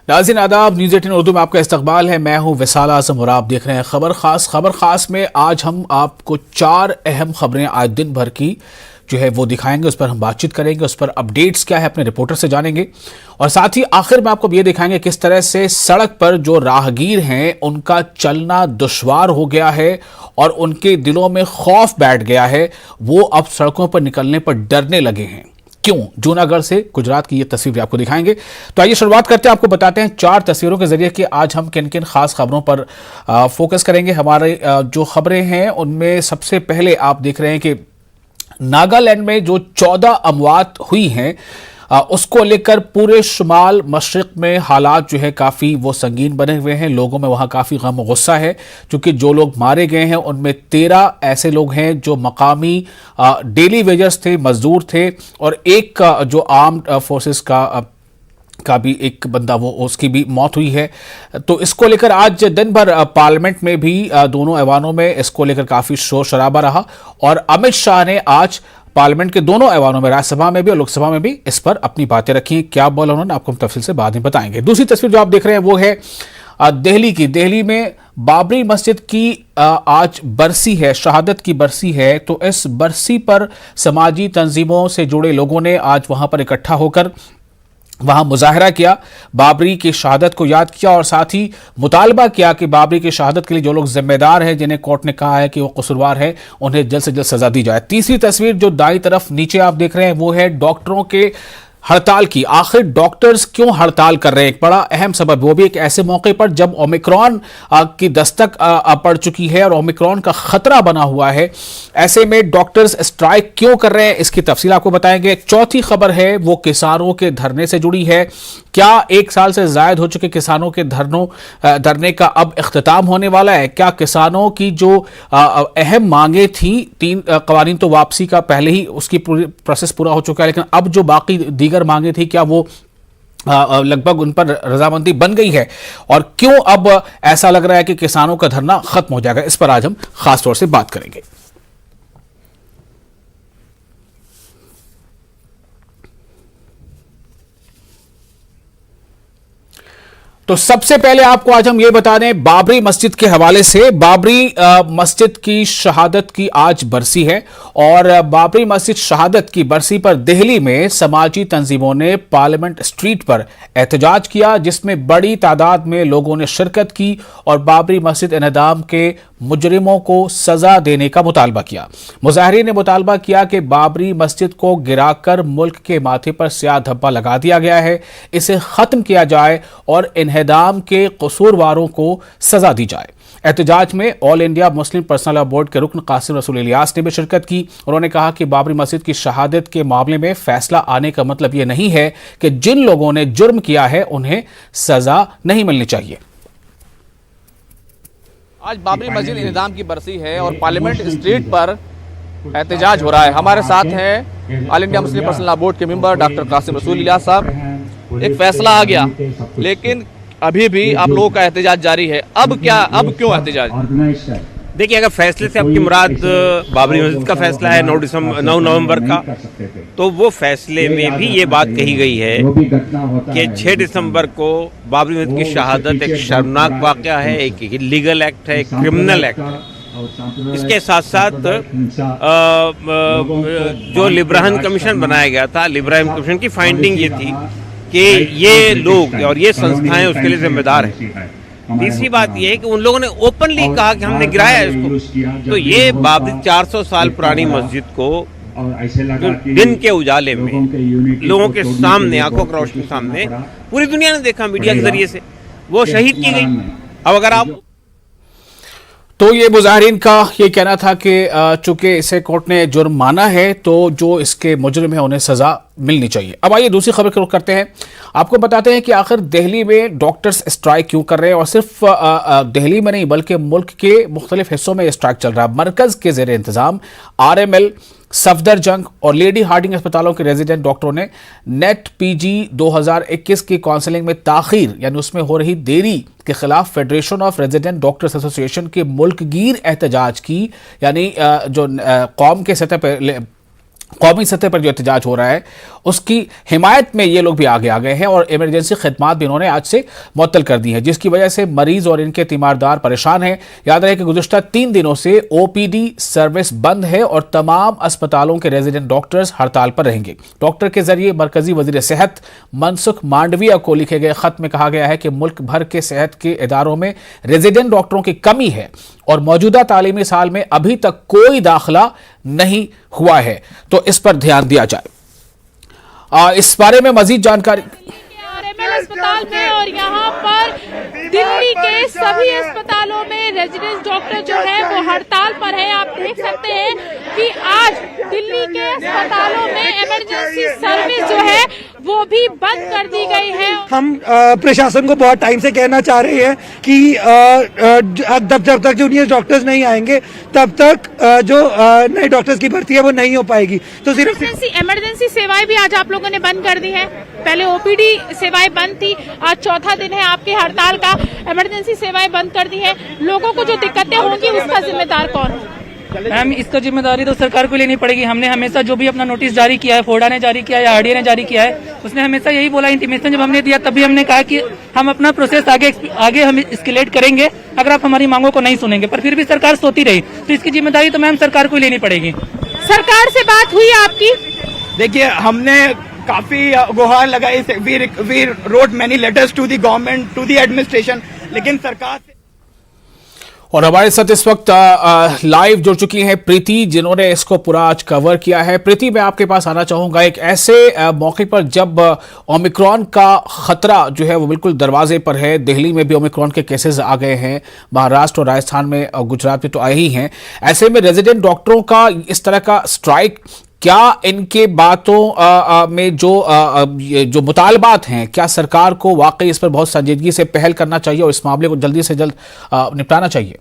नाज़रीन आदाब, न्यूज़ 18 उर्दू में आपका इस्तकबाल है। मैं हूं विसाल आज़म और आप देख रहे हैं खबर खास में आज हम आपको 4 अहम खबरें आज दिन भर की जो है वो दिखाएंगे, उस पर हम बातचीत करेंगे, उस पर अपडेट्स क्या है अपने रिपोर्टर से जानेंगे और साथ ही आखिर में आपको ये दिखाएंगे किस तरह से सड़क पर जो राहगीर हैं उनका चलना दुश्वार हो गया है और उनके दिलों में खौफ बैठ गया है। वो अब सड़कों पर निकलने पर डरने लगे हैं। क्यों? जूनागढ़ से गुजरात की ये तस्वीर भी आपको दिखाएंगे। तो आइए शुरुआत करते हैं, आपको बताते हैं 4 तस्वीरों के जरिए कि आज हम किन किन खास खबरों पर फोकस करेंगे। हमारे जो खबरें हैं उनमें सबसे पहले आप देख रहे हैं कि नागालैंड में जो 14 अमवात हुई हैं उसको लेकर पूरे शुमाल मशरिक में हालात जो है काफ़ी वो संगीन बने हुए हैं। लोगों में वहाँ काफ़ी गम गुस्सा है क्योंकि जो लोग मारे गए हैं उनमें 13 ऐसे लोग हैं जो मकामी डेली वेजर्स थे, मजदूर थे और एक जो आर्म्ड फोर्सेस का भी एक बंदा वो उसकी भी मौत हुई है। तो इसको लेकर आज दिन भर पार्लियामेंट में भी दोनों ऐवानों में इसको लेकर काफ़ी शोर शराबा रहा और अमित शाह ने आज पार्लियामेंट के दोनों ऐवानों में, राज्यसभा में भी और लोकसभा में भी इस पर अपनी बातें रखी। क्या बोला उन्होंने आपको हम तफसील से बाद में बताएंगे। दूसरी तस्वीर जो आप देख रहे हैं वो है दिल्ली की। दिल्ली में बाबरी मस्जिद की आज बरसी है, शहादत की बरसी है। तो इस बरसी पर समाजी तंजीमों से जुड़े लोगों ने आज वहां पर इकट्ठा होकर वहां मुजाहरा किया, बाबरी की शहादत को याद किया और साथ ही मुतालबा किया कि बाबरी की शहादत के लिए जो लोग जिम्मेदार हैं, जिन्हें कोर्ट ने कहा है कि वो कसूरवार हैं, उन्हें जल्द से जल्द सजा दी जाए। तीसरी तस्वीर जो दाईं तरफ नीचे आप देख रहे हैं वो है डॉक्टरों के हड़ताल की। आखिर डॉक्टर्स क्यों हड़ताल कर रहे हैं? एक बड़ा अहम सबब, वो भी एक ऐसे मौके पर जब ओमिक्रॉन की दस्तक पड़ चुकी है और ओमिक्रॉन का खतरा बना हुआ है। ऐसे में डॉक्टर्स स्ट्राइक क्यों कर रहे हैं इसकी तफसील आपको बताएंगे। चौथी खबर है वो किसानों के धरने से जुड़ी है। क्या 1 साल से जायद हो चुके किसानों के धरने का अब इख्तिताम होने वाला है? क्या किसानों की जो अहम मांगे थी, 3 कवानीन तो वापसी का पहले ही उसकी पूरी प्रोसेस पूरा हो चुका है, लेकिन अब जो बाकी दीगर मांगे थी क्या वो लगभग उन पर रजामंदी बन गई है और क्यों अब ऐसा लग रहा है कि किसानों का धरना खत्म हो जाएगा? इस पर आज हम खास तौर से बात करेंगे। तो सबसे पहले आपको आज हम ये बता दें बाबरी मस्जिद के हवाले से। बाबरी मस्जिद की शहादत की आज बरसी है और बाबरी मस्जिद शहादत की बरसी पर दिल्ली में समाजी तंजीमों ने पार्लियामेंट स्ट्रीट पर एहतजाज किया, जिसमें बड़ी तादाद में लोगों ने शिरकत की और बाबरी मस्जिद इन्हदाम के मुजरिमों को सजा देने का मुतालबा किया। मुजाहिरीन ने मुतालबा किया कि बाबरी मस्जिद को गिराकर मुल्क के माथे पर स्याह धब्बा लगा दिया गया है, इसे खत्म किया जाए और इन्हदाम के कसूरवारों को सजा दी जाए। एहतजाज में all India Muslim personal law board के रुकन कासिम रसूल इलियास ने भी शिरकत की। उन्होंने कहा कि बाबरी मस्जिद की शहादत के मामले में फैसला आने का मतलब यह नहीं है कि जिन लोगों ने जुर्म किया है उन्हें सजा नहीं मिलनी चाहिए। आज बाबरी मस्जिद इंतजाम की बरसी है और पार्लियामेंट स्ट्रीट पर एहतजाज हो रहा है। हमारे साथ हैं all India Muslim personal law board के मेंबर डॉक्टर कासिम रसूल इलियास साहब। एक फैसला आ गया लेकिन अभी भी आप लोगों का एहतजाज जारी है, अब क्यों एहतजाज? देखिए, अगर फैसले से आपकी मुराद बाबरी मस्जिद का फैसला है 9 नवंबर का, तो वो फैसले में भी ये बात कही गई है कि 6 दिसंबर को बाबरी मस्जिद की शहादत एक शर्मनाक वाक़या है, एक इलीगल एक्ट है, एक क्रिमिनल एक्ट है। इसके साथ साथ जो लिब्राहन कमीशन बनाया गया था, लिब्राहन कमीशन की फाइंडिंग ये थी कि ये लोग और ये संस्थाएं उसके लिए जिम्मेदार हैं। तीसरी बात ये है कि उन लोगों ने ओपनली कहा कि हमने गिराया इसको। तो ये बाबरी 400 साल पुरानी मस्जिद को दिन के उजाले में लोगों के सामने, आंखों की रोशनी के सामने पूरी दुनिया ने देखा, मीडिया के जरिए से वो शहीद की गई। अब अगर आप तो ये मुजाहिरीन का ये कहना था कि चूंकि इसे कोर्ट ने जुर्म माना है तो जो इसके मुजरिम है उन्हें सजा मिलनी चाहिए। अब आइए दूसरी खबर की रुख करते हैं। आपको बताते हैं कि आखिर दिल्ली में डॉक्टर्स स्ट्राइक क्यों कर रहे हैं और सिर्फ दिल्ली में नहीं बल्कि मुल्क के मुख्तलिफ हिस्सों में स्ट्राइक चल रहा है। मरकज के जेर इंतजाम RML, सफदरजंग और लेडी हार्डिंग अस्पतालों के रेजिडेंट डॉक्टरों ने नेट PG 2021 की काउंसलिंग में ताखीर यानी उसमें हो रही देरी के खिलाफ federation of resident doctors association के मुल्कगीर एहतजाज की, यानी जो कौम के सतह पर कौमी सतह पर जो एहतजाज हो रहा है उसकी हिमायत में ये लोग भी आगे आ गए हैं और इमरजेंसी खिदमात भी इन्होंने आज से मुअत्तल कर दी है, जिसकी वजह से मरीज और इनके तीमारदार परेशान हैं। याद रहे कि गुज़िश्ता 3 दिनों से ओपीडी सर्विस बंद है और तमाम अस्पतालों के रेजिडेंट डॉक्टर्स हड़ताल पर रहेंगे। डॉक्टर के जरिए मरकजी वजीर सेहत मनसुख मांडविया को लिखे गए खत में कहा गया है कि मुल्क भर के सेहत के इदारों में रेजिडेंट डॉक्टरों की कमी है और मौजूदा तालीमी साल में अभी तक कोई दाखिला नहीं हुआ है, तो इस पर ध्यान दिया जाए। इस बारे में मजीद जानकारी आरएमएल अस्पताल में और यहाँ पर दिल्ली के सभी अस्पतालों में रेजिडेंट डॉक्टर जो है वो हड़ताल पर है। आप देख सकते हैं कि आज दिल्ली के अस्पतालों में इमरजेंसी सर्विस जो है वो भी बंद कर दी गई है। हम प्रशासन को बहुत टाइम से कहना चाह रहे हैं कि जब तक जूनियर डॉक्टर्स नहीं आएंगे तब तक जो नए डॉक्टर्स की भर्ती है वो नहीं हो पाएगी। तो सिर्फ इमरजेंसी सेवाएं भी आज आप लोगों ने बंद कर दी है। पहले ओपीडी सेवाएं बंद थी, आज चौथा दिन है आपकी हड़ताल का, इमरजेंसी सेवाएं बंद कर दी है। लोगों को जो दिक्कतें होंगी उसका जिम्मेदार कौन है? मैम, इसका जिम्मेदारी तो सरकार को लेनी पड़ेगी। हमने हमेशा जो भी अपना नोटिस जारी किया है, फोर्डा ने जारी किया है या आरडीए ने जारी किया है, उसने हमेशा यही बोला। इंटीमेशन जब हमने दिया तभी हमने कहा कि हम अपना प्रोसेस आगे हम एस्केलेट करेंगे अगर आप हमारी मांगों को नहीं सुनेंगे, पर फिर भी सरकार सोती रही। तो इसकी जिम्मेदारी तो मैम सरकार को ही लेनी पड़ेगी। सरकार से बात हुई आपकी? देखिए, हमने काफी गुहार लगाई, we wrote many letters to the government, to the administration, लेकिन सरकार से। और हमारे साथ इस वक्त लाइव जुड़ चुकी हैं प्रीति, जिन्होंने इसको पूरा आज कवर किया है। प्रीति, मैं आपके पास आना चाहूंगा एक ऐसे मौके पर जब ओमिक्रॉन का खतरा जो है वो बिल्कुल दरवाजे पर है। दिल्ली में भी ओमिक्रॉन के केसेस आ गए हैं, महाराष्ट्र और राजस्थान में और गुजरात में तो आए ही हैं। ऐसे में रेजिडेंट डॉक्टरों का इस तरह का स्ट्राइक, क्या इनके बातों में जो मुतालबात हैं, क्या सरकार को वाकई इस पर बहुत संजीदगी से पहल करना चाहिए और इस मामले को जल्दी से जल्द निपटाना चाहिए?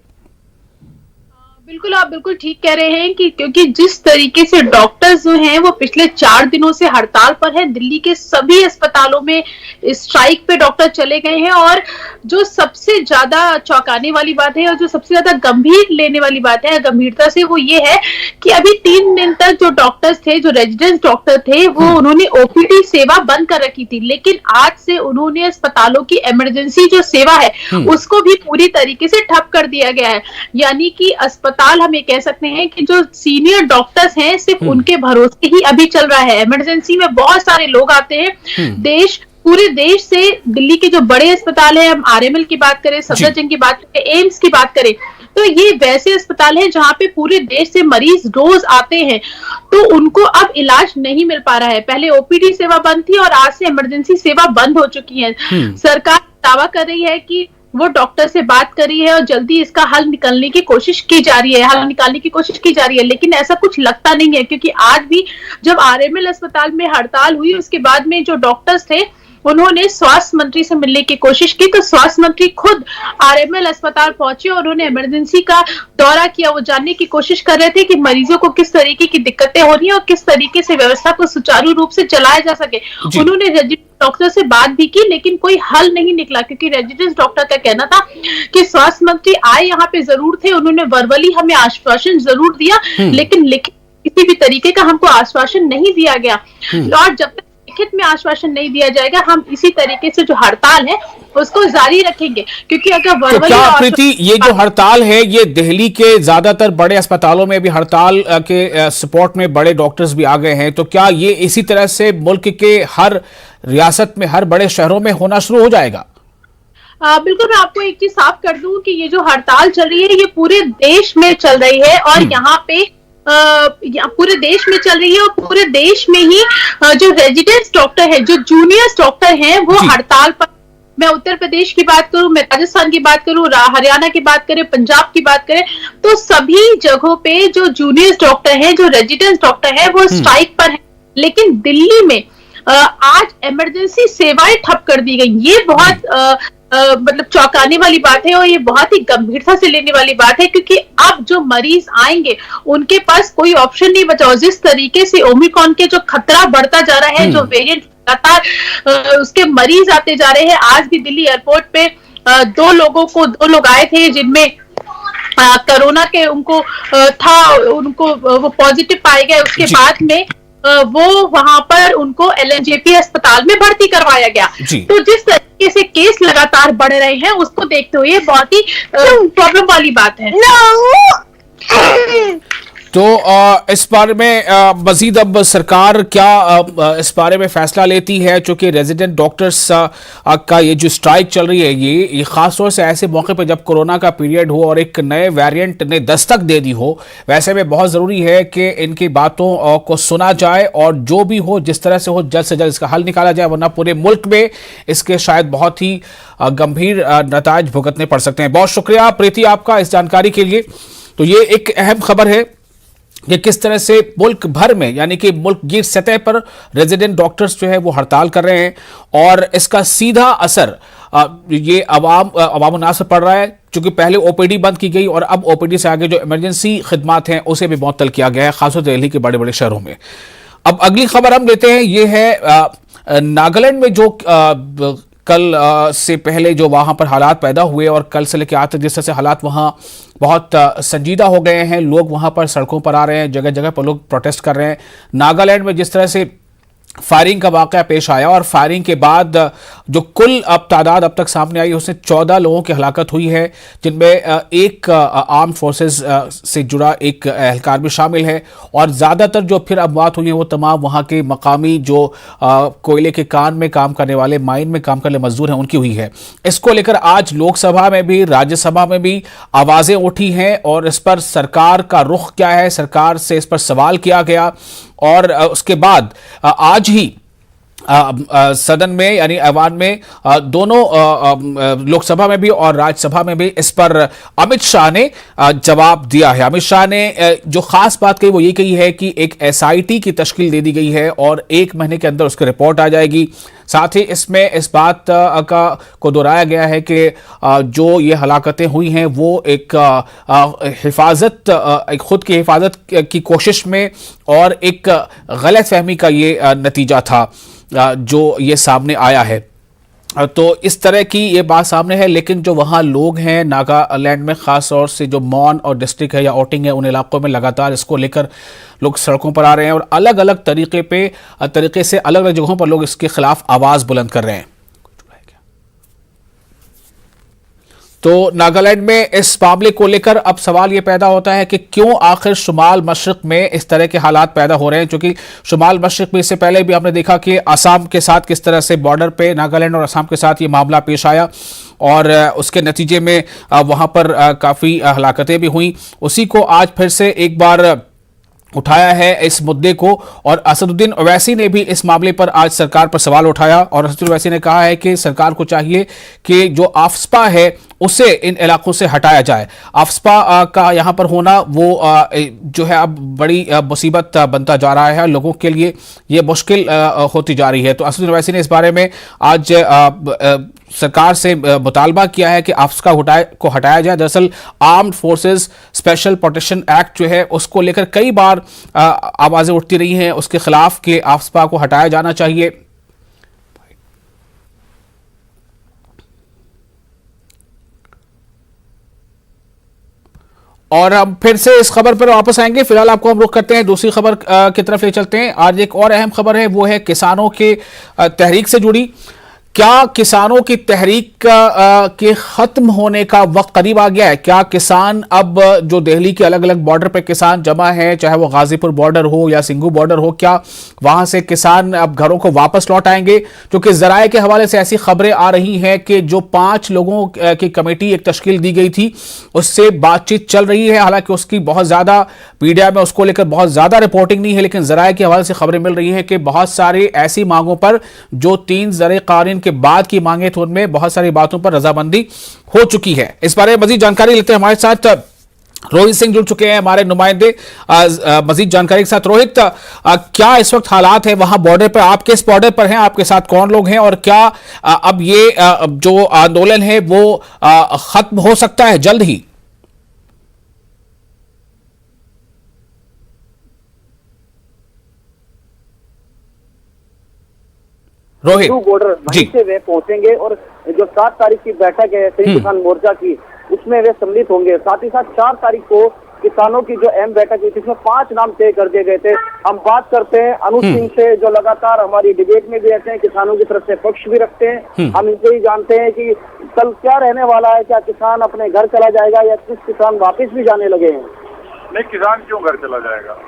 बिल्कुल, आप बिल्कुल ठीक कह रहे हैं कि क्योंकि जिस तरीके से डॉक्टर्स जो हैं वो पिछले 4 दिनों से हड़ताल पर हैं। दिल्ली के सभी अस्पतालों में स्ट्राइक पे डॉक्टर चले गए हैं और जो सबसे ज्यादा चौंकाने वाली बात है और जो सबसे ज्यादा गंभीर लेने वाली बात है गंभीरता से, वो ये है कि अभी 3 दिन तक जो डॉक्टर्स थे, जो रेजिडेंट डॉक्टर थे, वो उन्होंने ओपीडी सेवा बंद कर रखी थी, लेकिन आज से उन्होंने अस्पतालों की इमरजेंसी जो सेवा है उसको भी पूरी तरीके से ठप कर दिया गया है। यानी कि अस्पताल हम ये कह सकते हैं कि जो सीनियर डॉक्टर्स हैं सिर्फ उनके भरोसे ही अभी चल रहा है। इमरजेंसी में बहुत सारे लोग आते हैं, पूरे देश से। दिल्ली के जो बड़े अस्पताल है, हम आरएमएल की बात करें, सफदरजंग की बात करें, एम्स की बात करें, तो ये वैसे अस्पताल हैं जहां पे पूरे देश से मरीज रोज आते हैं, तो उनको अब इलाज नहीं मिल पा रहा है। पहले ओपीडी सेवा बंद थी और आज से इमरजेंसी सेवा बंद हो चुकी है। सरकार दावा कर रही है कि वो डॉक्टर से बात करी है और जल्दी इसका हल निकालने की कोशिश की जा रही है, लेकिन ऐसा कुछ लगता नहीं है, क्योंकि आज भी जब आरएमएल अस्पताल में हड़ताल हुई उसके बाद में जो डॉक्टर्स थे उन्होंने स्वास्थ्य मंत्री से मिलने की कोशिश की, तो स्वास्थ्य मंत्री खुद आरएमएल अस्पताल पहुंचे और उन्होंने इमरजेंसी का दौरा किया। वो जानने की कोशिश कर रहे थे कि मरीजों को किस तरीके की दिक्कतें हो रही है और किस तरीके से व्यवस्था को सुचारू रूप से चलाया जा सके। उन्होंने रेजिडेंट डॉक्टर से बात भी की, लेकिन कोई हल नहीं निकला, क्योंकि रेजिडेंट डॉक्टर का कहना था कि स्वास्थ्य मंत्री आए यहाँ पे जरूर थे, उन्होंने वर्बली हमें आश्वासन जरूर दिया, लेकिन लिखित किसी भी तरीके का हमको आश्वासन नहीं दिया गया। और जब तक लिखित में आश्वासन नहीं दिया जाएगा, हम इसी तरीके से जो हड़ताल है उसको जारी रखेंगे। क्योंकि अगर तो क्या प्रीति, ये जो हड़ताल है ये दिल्ली के ज्यादातर बड़े अस्पतालों में भी हड़ताल के सपोर्ट में बड़े डॉक्टर्स भी आ गए हैं, तो क्या ये इसी तरह से मुल्क के हर रियासत में, हर बड़े शहरों में होना शुरू हो जाएगा? बिल्कुल, मैं आपको एक चीज साफ कर दूं कि ये जो हड़ताल चल रही है ये पूरे देश में चल रही है और यहाँ पे पूरे देश में चल रही है और पूरे देश में ही जो रेजिडेंट्स डॉक्टर है, जो जूनियर डॉक्टर हैं, वो हड़ताल पर। मैं उत्तर प्रदेश की बात करूं, मैं राजस्थान की बात करूं, हरियाणा की बात करें, पंजाब की बात करें, तो सभी जगहों पे जो जूनियर डॉक्टर हैं, जो रेजिडेंट्स डॉक्टर हैं, वो स्ट्राइक पर हैं। लेकिन दिल्ली में आज इमरजेंसी सेवाएं ठप कर दी गई। ये बहुत मतलब चौंकाने वाली बात है और ये बहुत ही गंभीरता से लेने वाली बात है, क्योंकि अब जो मरीज आएंगे उनके पास कोई ऑप्शन नहीं बचा। जिस तरीके से ओमिक्रॉन के जो खतरा बढ़ता जा रहा है, जो वेरिएंट लगातार उसके मरीज आते जा रहे हैं। आज भी दिल्ली एयरपोर्ट पे 2 लोग आए थे जिनमें कोरोना के उनको वो पॉजिटिव पाए गए। उसके बाद में वो वहां पर उनको एलएनजेपी अस्पताल में भर्ती करवाया गया। तो जिस तरीके से केस लगातार बढ़ रहे हैं उसको देखते हुए बहुत ही प्रॉब्लम वाली बात है। तो इस बारे में मजीद अब सरकार क्या इस बारे में फैसला लेती है, चूंकि रेजिडेंट डॉक्टर्स का ये जो स्ट्राइक चल रही है ये खासतौर से ऐसे मौके पर जब कोरोना का पीरियड हो और एक नए वेरिएंट ने दस्तक दे दी हो, वैसे में बहुत ज़रूरी है कि इनकी बातों को सुना जाए और जो भी हो जिस तरह से हो जल्द से जल्द इसका हल निकाला जाए, वरना पूरे मुल्क में इसके शायद बहुत ही गंभीर नतायज भुगतने पड़ सकते हैं। बहुत शुक्रिया प्रीति आपका इस जानकारी के लिए। तो ये एक अहम खबर है कि किस तरह से मुल्क भर में यानी कि मुल्क की सतह पर रेजिडेंट डॉक्टर्स जो है वो हड़ताल कर रहे हैं और इसका सीधा असर ये अवाम उन्नास पर पड़ रहा है, क्योंकि पहले ओपीडी बंद की गई और अब ओपीडी से आगे जो इमरजेंसी खिदमात हैं उसे भी मुअत्तल किया गया है, खासतौर से दिल्ली के बड़े बड़े शहरों में। अब अगली खबर हम लेते हैं, ये है नागालैंड में जो कल से पहले जो वहाँ पर हालात पैदा हुए और कल से लेकर आज तक जिस तरह से हालात वहाँ बहुत संजीदा हो गए हैं, लोग वहाँ पर सड़कों पर आ रहे हैं, जगह जगह पर लोग प्रोटेस्ट कर रहे हैं। नागालैंड में जिस तरह से फायरिंग का वाक़या पेश आया और फायरिंग के बाद जो कुल अब तादाद अब तक सामने आई उसमें 14 लोगों की हलाकत हुई है, जिनमें एक आर्म फोर्सेस से जुड़ा एक एहलकार भी शामिल है और ज़्यादातर जो फिर अमवात हुई हैं वो तमाम वहाँ के मकामी जो कोयले के कान में काम करने वाले, माइन में काम करने मजदूर हैं, उनकी हुई है। इसको लेकर आज लोकसभा में भी राज्यसभा में भी आवाज़ें उठी हैं और इस पर सरकार का रुख क्या है, सरकार से इस पर सवाल किया गया और उसके बाद आज ही सदन में यानी ऐवान में दोनों लोकसभा में भी और राज्यसभा में भी इस पर अमित शाह ने जवाब दिया है। अमित शाह ने जो खास बात कही वो ये कही है कि एक एसआईटी की तश्कील दे दी गई है और 1 महीने के अंदर उसकी रिपोर्ट आ जाएगी। साथ ही इसमें इस बात को दोहराया गया है कि जो ये हलाकतें हुई हैं वो एक हिफाजत, एक खुद की हिफाजत की कोशिश में और एक गलत फहमी का ये नतीजा था जो ये सामने आया है। तो इस तरह की ये बात सामने है, लेकिन जो वहाँ लोग हैं नागालैंड में, ख़ास तौर से जो मॉन और डिस्ट्रिक्ट है या ओटिंग है, उन इलाकों में लगातार इसको लेकर लोग सड़कों पर आ रहे हैं और अलग अलग तरीके से अलग अलग जगहों पर लोग इसके खिलाफ आवाज़ बुलंद कर रहे हैं। तो नागालैंड में इस मामले को लेकर अब सवाल ये पैदा होता है कि क्यों आखिर शुमाल मशरिक में इस तरह के हालात पैदा हो रहे हैं, क्योंकि शुमाल मशरिक में इससे पहले भी हमने देखा कि असम के साथ किस तरह से बॉर्डर पे नागालैंड और असम के साथ ये मामला पेश आया और उसके नतीजे में वहाँ पर काफ़ी हलाकतें भी हुई। उसी को आज फिर से एक बार उठाया है इस मुद्दे को और असदुद्दीन ओवैसी ने भी इस मामले पर आज सरकार पर सवाल उठाया और असदुद्दीन ओवैसी ने कहा है कि सरकार को चाहिए कि जो आफ्सपा है उसे इन इलाकों से हटाया जाए। आफ्सपा का यहाँ पर होना वो जो है अब बड़ी मुसीबत बनता जा रहा है, लोगों के लिए ये मुश्किल होती जा रही है। तो असदुद्दीन ओवैसी ने इस बारे में आज सरकार से मुतालबा किया है कि आफ्सपा को हटाया जाए। दरअसल armed forces special protection act जो है उसको लेकर कई बार आवाज़ें उठती रही हैं उसके खिलाफ कि आफ्सपा को हटाया जाना चाहिए। और हम फिर से इस खबर पर वापस आएंगे, फिलहाल आपको हम रुख करते हैं दूसरी खबर की तरफ ले चलते हैं। आज एक और अहम खबर है, वो है किसानों के तहरीक से जुड़ी। क्या किसानों की तहरीक के ख़त्म होने का वक्त करीब आ गया है? क्या किसान अब जो दिल्ली के अलग अलग बॉर्डर पे किसान जमा हैं, चाहे वो गाजीपुर बॉर्डर हो या सिंघू बॉर्डर हो, क्या वहाँ से किसान अब घरों को वापस लौट आएंगे? क्योंकि ज़राए के हवाले से ऐसी खबरें आ रही हैं कि जो 5 लोगों की कमेटी एक तश्कील दी गई थी उससे बातचीत चल रही है। हालांकि उसकी बहुत ज़्यादा मीडिया में उसको लेकर बहुत ज़्यादा रिपोर्टिंग नहीं है, लेकिन ज़राए के हवाले से खबरें मिल रही हैं कि बहुत सारी ऐसी मांगों पर जो 3 ज़र कानून के बाद की मांगे थे उनमें बहुत सारी बातों पर रजामंदी हो चुकी है। इस बारे में मजीद जानकारी लेते हैं, हमारे साथ रोहित सिंह जुड़ चुके हैं, हमारे नुमाइंदे मजीद जानकारी के साथ। रोहित, क्या इस वक्त हालात है वहां बॉर्डर पर? आप किस बॉर्डर पर हैं, आपके साथ कौन लोग हैं और क्या अब ये जो आंदोलन है वो खत्म हो सकता है जल्द ही? रोहित बॉर्डर वहीं से वे पहुंचेंगे और जो 7 तारीख की बैठक है संयुक्त किसान मोर्चा की उसमें वे सम्मिलित होंगे। साथ ही साथ 4 तारीख को किसानों की जो अहम बैठक हुई थी इसमें 5 नाम तय कर दिए गए थे। हम बात करते हैं अनुज सिंह से, जो लगातार हमारी डिबेट में भी रहते हैं, किसानों की तरफ से पक्ष भी रखते हैं। हम इनसे ही जानते हैं कि कल क्या रहने वाला है, क्या किसान अपने घर चला जाएगा या कुछ किसान वापस भी जाने लगे हैं? नहीं, किसान क्यों घर चला जाएगा?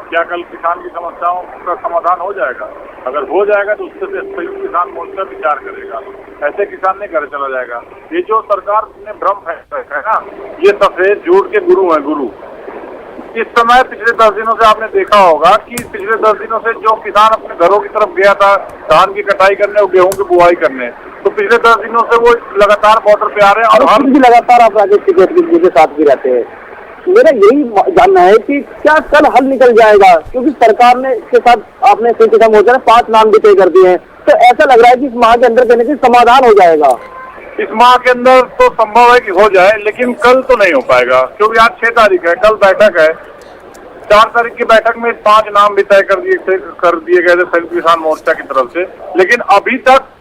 क्या कल किसान की समस्याओं का समाधान हो जाएगा? अगर हो जाएगा तो उससे संयुक्त किसान मोर्चा विचार करेगा। ऐसे किसान नहीं घर चला जाएगा। ये जो सरकार ने भ्रम है ना, ये सफेद झूठ के गुरु हैं, गुरु। इस समय पिछले 10 दिनों से आपने देखा होगा कि पिछले 10 दिनों से जो किसान अपने घरों की तरफ गया था धान की कटाई करने और गेहूं की बुआई करने, तो पिछले 10 दिनों से वो लगातार बॉर्डर पे आ रहे हैं और हम भी लगातार आप राजेश टिकैत के साथ भी रहते हैं। मेरा यही जानना है कि क्या कल हल निकल जाएगा, क्योंकि सरकार ने इसके साथ आपने संयुक्त मोर्चा ने 5 नाम भी तय कर दिए हैं, तो ऐसा लग रहा है कि इस माह के अंदर कहने की समाधान हो जाएगा। इस माह के अंदर तो संभव है कि हो जाए, लेकिन कल तो नहीं हो पाएगा, क्योंकि आज 6 तारीख है, कल बैठक है। 4 तारीख की बैठक में 5 नाम भी तय कर दिए गए थे संयुक्त किसान मोर्चा की तरफ से, लेकिन अभी तक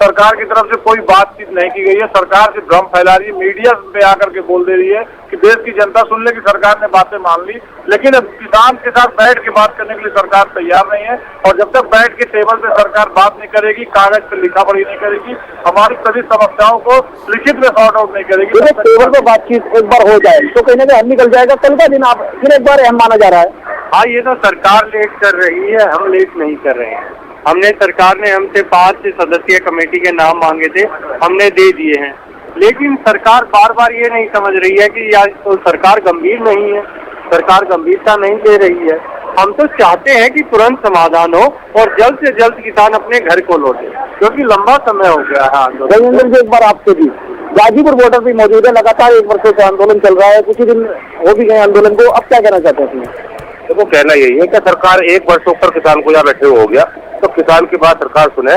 सरकार की तरफ से कोई बातचीत नहीं की गई है। सरकार से भ्रम फैला रही है, मीडिया पे आकर के बोल दे रही है कि देश की जनता सुन ले कि सरकार ने बातें मान ली, लेकिन अब किसान के साथ बैठ के बात करने के लिए सरकार तैयार नहीं है। और जब तक बैठ के टेबल पे सरकार बात नहीं करेगी, कागज पे लिखा पढ़ी नहीं करेगी, हमारी सभी समस्याओं को लिखित में सॉर्ट आउट नहीं करेगी। टेबल पे बातचीत एक बार हो जाए तो कहीं ना कहीं हल निकल जाएगा। कल का दिन आप फिर एक बार अहम माना जा रहा है। हाँ, ये तो सरकार लेट कर रही है, हम लेट नहीं कर रहे हैं। हमने सरकार ने हमसे 5 सदस्यीय कमेटी के नाम मांगे थे, हमने दे दिए हैं, लेकिन सरकार बार बार ये नहीं समझ रही है कि यार तो सरकार गंभीर नहीं है, सरकार गंभीरता नहीं दे रही है। हम तो चाहते हैं कि तुरंत समाधान हो और जल्द से जल्द किसान अपने घर को लौटे, क्योंकि लंबा समय हो गया है आंदोलन। रविंद्र जी, एक बार आपसे भी, गाजीपुर बॉर्डर पे मौजूद है, लगातार 1 वर्षों से आंदोलन चल रहा है, कुछ ही दिन हो भी गए आंदोलन को, अब क्या कहना चाहते हैं इसमें? देखो, कहना यही है कि सरकार 1 वर्ष ऊपर किसान को यहाँ बैठे हो गया, तो किसान की बात सरकार सुने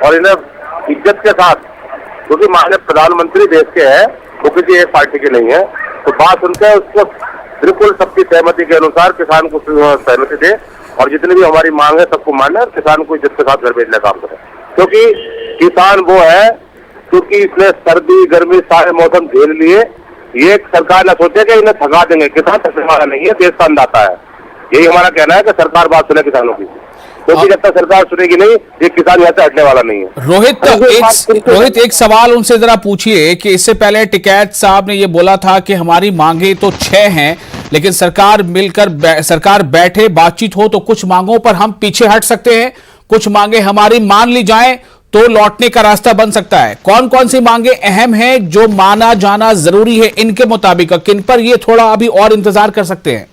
और इन्हें इज्जत के साथ, क्योंकि माननीय प्रधानमंत्री देश के हैं, वो किसी एक पार्टी के नहीं है, तो बात सुनकर उसको बिल्कुल सबकी सहमति के अनुसार किसान को सहमति दे और जितनी भी हमारी मांग है सबको माने और किसान को इज्जत के साथ घर भेजने का काम करे। क्योंकि किसान वो है क्योंकि इसने सर्दी गर्मी सारे मौसम झेल लिए। ये सरकार न सोचे कि इन्हें थका देंगे, किसान थकने वाला नहीं है, देश का अन्नदाता है। यही हमारा कहना है कि सरकार बात सुने किसानों की, क्योंकि जब तक सरकार सुनेगी नहीं, ये किसान यहाँ से हटने वाला नहीं है। रोहित, एक सवाल उनसे जरा पूछिए कि इससे पहले टिकैत साहब ने ये बोला था कि हमारी मांगे तो 6 हैं, लेकिन सरकार बैठे बातचीत हो तो कुछ मांगों पर हम पीछे हट सकते हैं, कुछ मांगे हमारी मान ली जाएं तो लौटने का रास्ता बन सकता है। कौन कौन सी मांगे अहम हैं जो माना जाना जरूरी है इनके मुताबिक, किन पर ये थोड़ा अभी और इंतजार कर सकते हैं?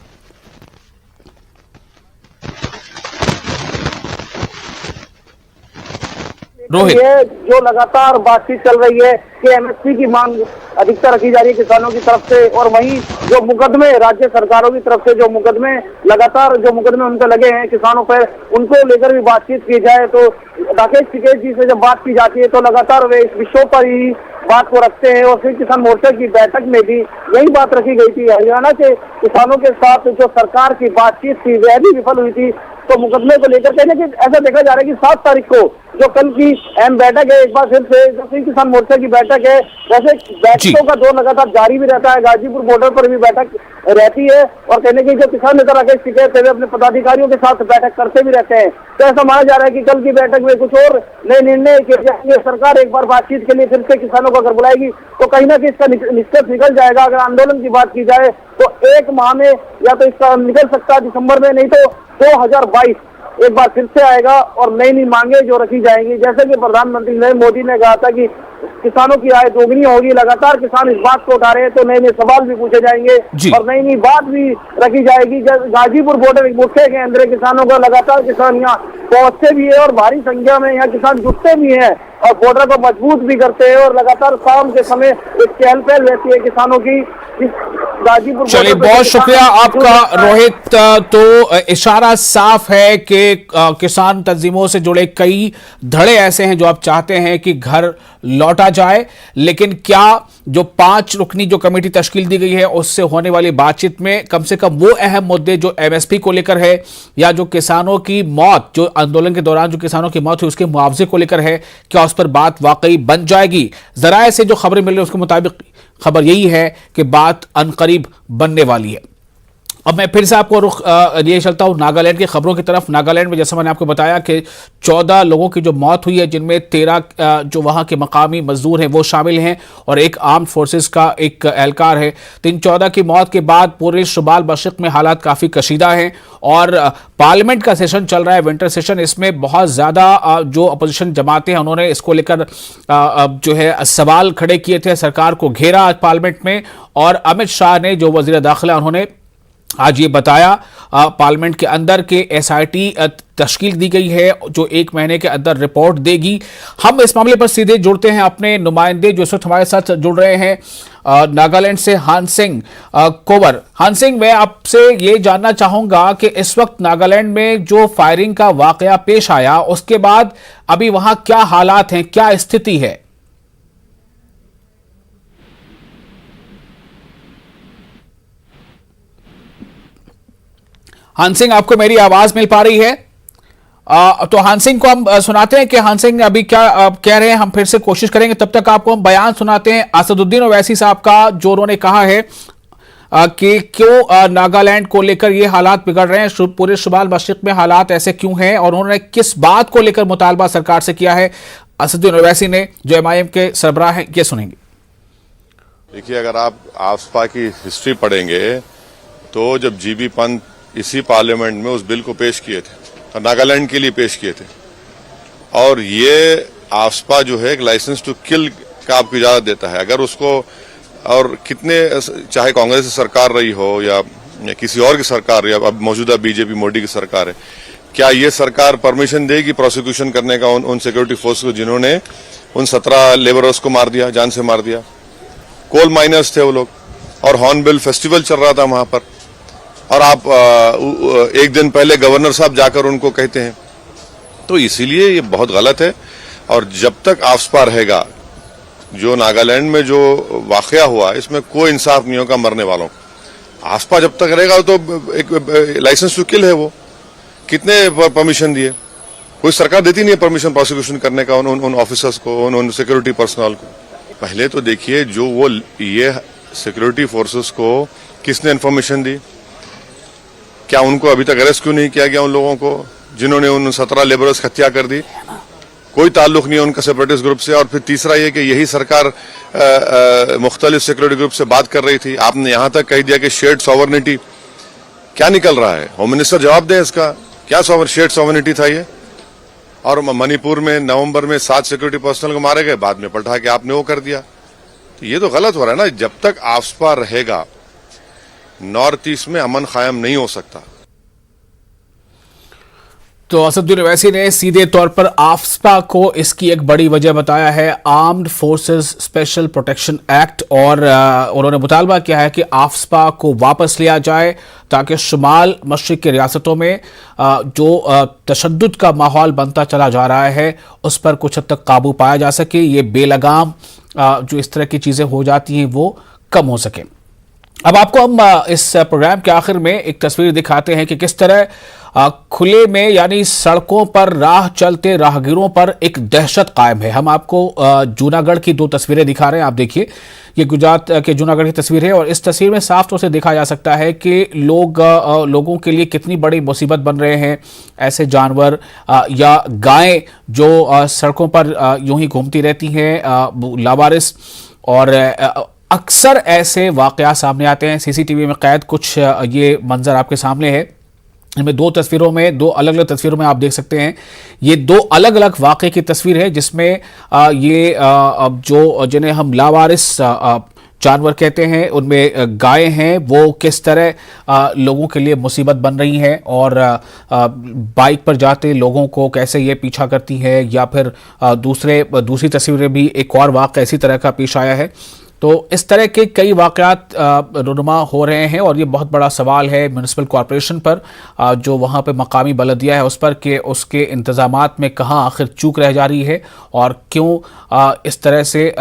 रोहित, ये जो लगातार बातचीत चल रही है कि एमएसपी की मांग अधिकतर रखी जा रही है किसानों की तरफ से, और वहीं जो मुकदमे राज्य सरकारों की तरफ से जो मुकदमे लगातार जो मुकदमे उन पर लगे हैं किसानों पर, उनको लेकर भी बातचीत की जाए। तो राकेश टिकैत जी से जब बात की जाती है तो लगातार वे इस विषयों पर ही बात को रखते हैं। और फिर किसान मोर्चा की बैठक में भी यही बात रखी गई थी। हरियाणा के किसानों के साथ जो सरकार की बातचीत थी वह भी विफल हुई थी। तो मुकदमे को लेकर कहने की ऐसा देखा जा रहा है कि 7 तारीख को जो कल की अहम बैठक है, एक बार फिर से जो किसान मोर्चा की बैठक है, वैसे बैठकों का दौर लगातार जारी भी रहता है। गाजीपुर बॉर्डर पर भी बैठक रहती है और कहने की जो किसान नेता राकेश टिकैत वे अपने पदाधिकारियों के साथ बैठक करते भी रहते हैं। तो ऐसा माना जा रहा है कि कल की बैठक में कुछ और नए निर्णय किए जाएंगे। सरकार एक बार बातचीत के लिए फिर से किसानों को अगर बुलाएगी तो कहीं ना कहीं इसका निष्कर्ष निकल जाएगा। अगर आंदोलन की बात की जाए तो 1 माह में या तो इसका निकल सकता है दिसंबर में, नहीं तो 2022 एक बार फिर से आएगा और नई नई मांगे जो रखी जाएंगी। जैसे कि प्रधानमंत्री नरेंद्र मोदी ने कहा था कि किसानों की आय दोगुनी होगी, लगातार किसान इस बात को उठा रहे हैं, तो नए नए सवाल भी पूछे जाएंगे और नई नई बात भी रखी जाएगी। गाजीपुर बॉर्डर एक मुख्य केंद्र है किसानों का, लगातार किसान यहाँ पहुंचते भी है और भारी संख्या में यहाँ किसान जुटते भी हैं और बॉर्डर को मजबूत भी करते हैं और लगातार शाम के समय एक चहल पहल रहती है किसानों की गाजीपुर। चलिए, बहुत शुक्रिया आपका रोहित। तो इशारा साफ है कि किसान तंजीमों से जुड़े कई धड़े ऐसे हैं जो आप चाहते हैं कि घर लौट लौटा जाए, लेकिन क्या जो 5 रुकनी जो कमेटी तश्कील दी गई है उससे होने वाली बातचीत में कम से कम वो अहम मुद्दे जो एमएसपी को लेकर है या जो किसानों की मौत, जो आंदोलन के दौरान जो किसानों की मौत हुई उसके मुआवजे को लेकर है, क्या उस पर बात वाकई बन जाएगी? जराए से जो खबरें मिल रही है उसके मुताबिक खबर यही है कि बात अनकरीब बनने वाली है। अब मैं फिर से आपको रुख लिए चलता हूँ नागालैंड की खबरों की तरफ। नागालैंड में जैसा मैंने आपको बताया कि 14 लोगों की जो मौत हुई है, जिनमें 13 जो वहाँ के मकामी मजदूर हैं वो शामिल हैं और एक आर्म्ड फोर्सेस का एक एहलकार है। तो इन 14 की मौत के बाद पूरे शुमाल मशरिक में हालात काफ़ी कशीदा हैं और पार्लियामेंट का सेशन चल रहा है, विंटर सेशन। इसमें बहुत ज़्यादा जो अपोजिशन जमातें हैं उन्होंने इसको लेकर जो है सवाल खड़े किए थे, सरकार को घेरा आज पार्लियामेंट में। और अमित शाह ने जो वज़ीर दाखिला उन्होंने आज ये बताया पार्लियामेंट के अंदर के एसआईटी तश्कील दी गई है जो 1 महीने के अंदर रिपोर्ट देगी। हम इस मामले पर सीधे जुड़ते हैं अपने नुमाइंदे जो इस वक्त हमारे साथ जुड़ रहे हैं नागालैंड से, हानसिंग कोवर। हानसिंग, मैं आपसे ये जानना चाहूंगा कि इस वक्त नागालैंड में जो फायरिंग का वाकया पेश आया उसके बाद अभी वहां क्या हालात हैं, क्या स्थिति है? हानसिंग, आपको मेरी आवाज मिल पा रही है? तो हानसिंग को हम सुनाते हैं कि हानसिंग अभी क्या कह रहे हैं, हम फिर से कोशिश करेंगे। तब तक आपको हम बयान सुनाते हैं असदुद्दीन ओवैसी साहब का, जो उन्होंने कहा है कि क्यों नागालैंड को लेकर ये हालात बिगड़ रहे हैं, पूरे शुमाल मशरिक में हालात ऐसे क्यों हैं और उन्होंने किस बात को लेकर मुतालबा सरकार से किया है। असदुद्दीन ओवैसी ने, जो MIM के सरबराह हैं, ये सुनेंगे। देखिए, अगर आप आसपा की हिस्ट्री पढ़ेंगे तो जब जीबी पंत इसी पार्लियामेंट में उस बिल को पेश किए थे और नागालैंड के लिए पेश किए थे, और ये आसपा जो है एक लाइसेंस टू किल का आपको इजाजत देता है। अगर उसको, और कितने, चाहे कांग्रेस की सरकार रही हो या किसी और की सरकार रही, अब मौजूदा बीजेपी मोदी की सरकार है, क्या ये सरकार परमिशन देगी प्रोसिक्यूशन करने का उन सिक्योरिटी फोर्स को जिन्होंने उन 17 लेबरर्स को मार दिया, जान से मार दिया? कोल माइनर्स थे वो लोग, और हॉर्नबिल फेस्टिवल चल रहा था वहां पर, और आप एक दिन पहले गवर्नर साहब जाकर उनको कहते हैं। तो इसीलिए ये बहुत गलत है। और जब तक आसपा रहेगा, जो नागालैंड में जो वाकया हुआ इसमें कोई इंसाफ नहीं होगा मरने वालों को। आसपा जब तक रहेगा तो एक लाइसेंस टू किल है, वो कितने परमिशन दिए? कोई सरकार देती नहीं है परमिशन प्रोसिक्यूशन करने का उन ऑफिसर्स को, उन सिक्योरिटी पर्सनल को। पहले तो देखिए, जो वो ये सिक्योरिटी फोर्सेस को किसने इन्फॉर्मेशन दी? क्या उनको अभी तक अरेस्ट क्यों नहीं किया गया, उन लोगों को जिन्होंने उन 17 लेबरर्स की हत्या कर दी? कोई ताल्लुक नहीं है उनका सेपरेटिस्ट ग्रुप से। और फिर तीसरा ये कि यही सरकार मुख्तलिफ सिक्योरिटी ग्रुप से बात कर रही थी। आपने यहां तक कह दिया कि शेयर्ड सॉवरनिटी, क्या निकल रहा है? होम मिनिस्टर जवाब दे इसका, क्या शेयर्ड सॉवरनिटी था ये? और मणिपुर में नवंबर में 7 सिक्योरिटी पर्सनल को मारे गए, बाद में पलटा के आपने वो कर दिया। तो ये तो गलत हो रहा है ना। जब तक आसपा रहेगा, नॉर्थ ईस्ट में अमन कायम नहीं हो सकता। तो असदुद्दीन ओवैसी ने सीधे तौर पर आफस्पा को इसकी एक बड़ी वजह बताया है, armed forces special protection act, और उन्होंने मुतालबा किया है कि आफस्पा को वापस लिया जाए ताकि शुमाल मशरिक की रियासतों में जो तशद्दुद का माहौल बनता चला जा रहा है उस पर कुछ हद तक काबू पाया जा सके, ये बेलगाम जो इस तरह की चीज़ें हो जाती हैं वो कम हो सके। अब आपको हम इस प्रोग्राम के आखिर में एक तस्वीर दिखाते हैं कि किस तरह खुले में यानी सड़कों पर राह चलते राहगीरों पर एक दहशत कायम है। हम आपको जूनागढ़ की 2 तस्वीरें दिखा रहे हैं। आप देखिए, ये गुजरात के जूनागढ़ की तस्वीर है और इस तस्वीर में साफ तौर से देखा जा सकता है कि लोगों के लिए कितनी बड़ी मुसीबत बन रहे हैं ऐसे जानवर या गायें जो सड़कों पर यूं ही घूमती रहती हैं लावारिस। और अक्सर ऐसे वाकयात सामने आते हैं, सीसीटीवी में कैद कुछ ये मंजर आपके सामने है। इनमें 2 तस्वीरों में, 2 अलग अलग तस्वीरों में आप देख सकते हैं, ये 2 अलग अलग वाक़े की तस्वीर है जिसमें ये जो जिन्हें हम लावारिस जानवर कहते हैं उनमें गायें हैं, वो किस तरह लोगों के लिए मुसीबत बन रही हैं और बाइक पर जाते लोगों को कैसे ये पीछा करती है। या फिर दूसरी तस्वीरें भी, एक और वाक़या इसी तरह का पेश आया है। तो इस तरह के कई वाकयात रुनुमा हो रहे हैं और ये बहुत बड़ा सवाल है म्यूनिसिपल कॉरपोरेशन पर, जो वहाँ पे मकामी बलदिया है उस पर, कि उसके इंतजामात में कहाँ आखिर चूक रह जा रही है और क्यों इस तरह से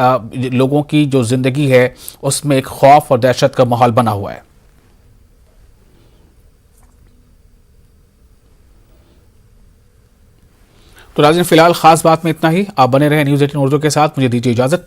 लोगों की जो ज़िंदगी है उसमें एक खौफ और दहशत का माहौल बना हुआ है। तो नाज़रीन, फिलहाल खास बात में इतना ही। आप बने रहें न्यूज़ 18 उर्दू के साथ। मुझे दीजिए इजाज़त।